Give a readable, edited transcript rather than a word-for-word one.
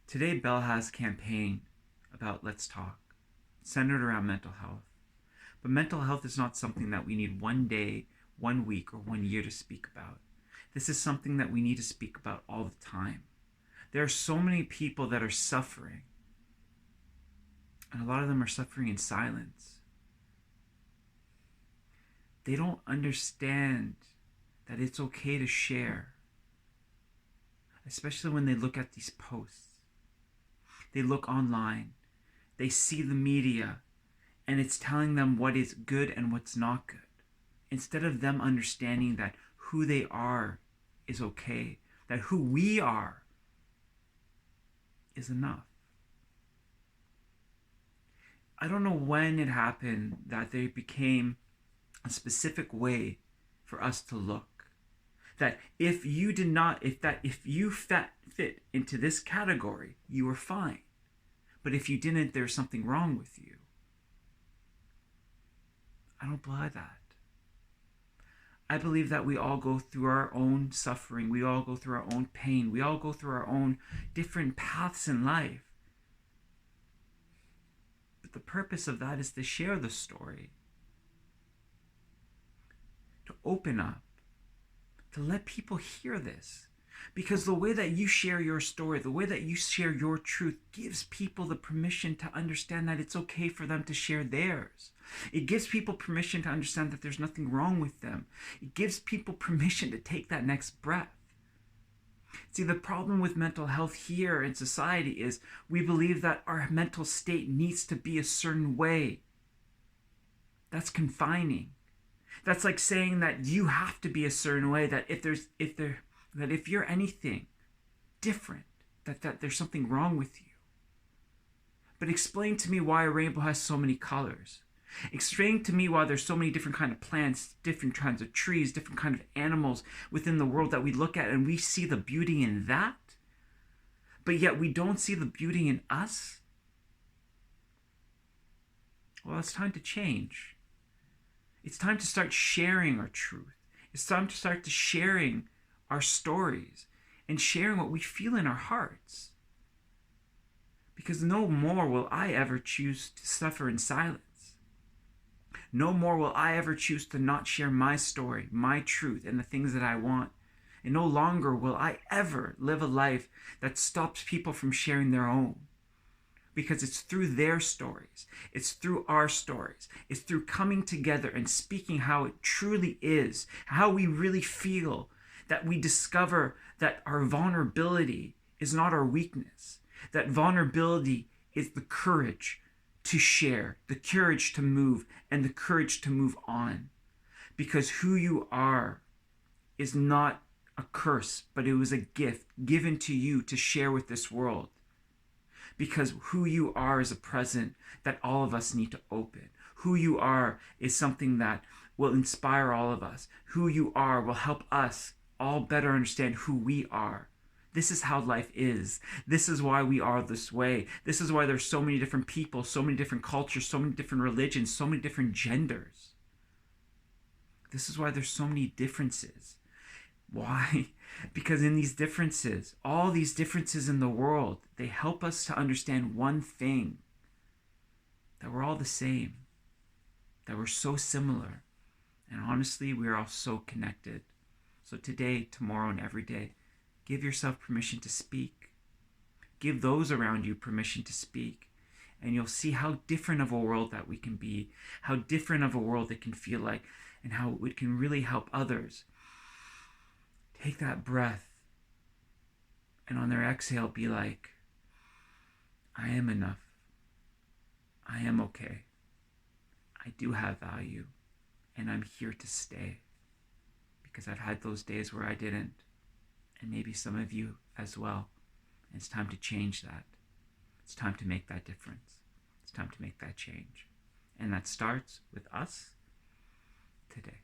Today, Bell has a campaign about Let's Talk, centered around mental health. But mental health is not something that we need one day, 1 week, or 1 year to speak about. This is something that we need to speak about all the time. There are so many people that are suffering, and a lot of them are suffering in silence. They don't understand that it's okay to share, especially when they look at these posts. They look online, they see the media, and it's telling them what is good and what's not good. Instead of them understanding that who they are is okay, that who we are is enough. I don't know when it happened that there became a specific way for us to look. That if you did not, if you fit into this category, you were fine. But if you didn't, there's something wrong with you. I don't buy that. I believe that we all go through our own suffering. We all go through our own pain. We all go through our own different paths in life. But the purpose of that is to share the story, to open up, to let people hear this. Because the way that you share your story, the way that you share your truth gives people the permission to understand that it's okay for them to share theirs. It gives people permission to understand that there's nothing wrong with them. It gives people permission to take that next breath. See, the problem with mental health here in society is we believe that our mental state needs to be a certain way. That's confining. That's like saying that you have to be a certain way, that if you're anything different, that there's something wrong with you. But explain to me why a rainbow has so many colors. Explain to me why there's so many different kinds of plants, different kinds of trees, different kinds of animals within the world that we look at and we see the beauty in that, but yet we don't see the beauty in us. Well, it's time to change. It's time to start sharing our truth. It's time to start to sharing our stories and sharing what we feel in our hearts. Because no more will I ever choose to suffer in silence. No more will I ever choose to not share my story, my truth, and the things that I want. And no longer will I ever live a life that stops people from sharing their own. Because it's through their stories, it's through our stories, it's through coming together and speaking how it truly is, how we really feel, that we discover that our vulnerability is not our weakness, that vulnerability is the courage to share, the courage to move, and the courage to move on. Because who you are is not a curse, but it was a gift given to you to share with this world. Because who you are is a present that all of us need to open. Who you are is something that will inspire all of us. Who you are will help us all better understand who we are. This is how life is. This is why we are this way. This is why there's so many different people, so many different cultures, so many different religions, so many different genders. This is why there's so many differences. Why? Because in these differences, all these differences in the world, they help us to understand one thing, that we're all the same, that we're so similar, and honestly, we're all so connected. So today, tomorrow, and every day, give yourself permission to speak. Give those around you permission to speak. And you'll see how different of a world that we can be, how different of a world it can feel like, and how it can really help others. Take that breath, and on their exhale, be like, I am enough. I am okay. I do have value, and I'm here to stay. Because I've had those days where I didn't, and maybe some of you as well. And it's time to change that. It's time to make that difference. It's time to make that change. And that starts with us today.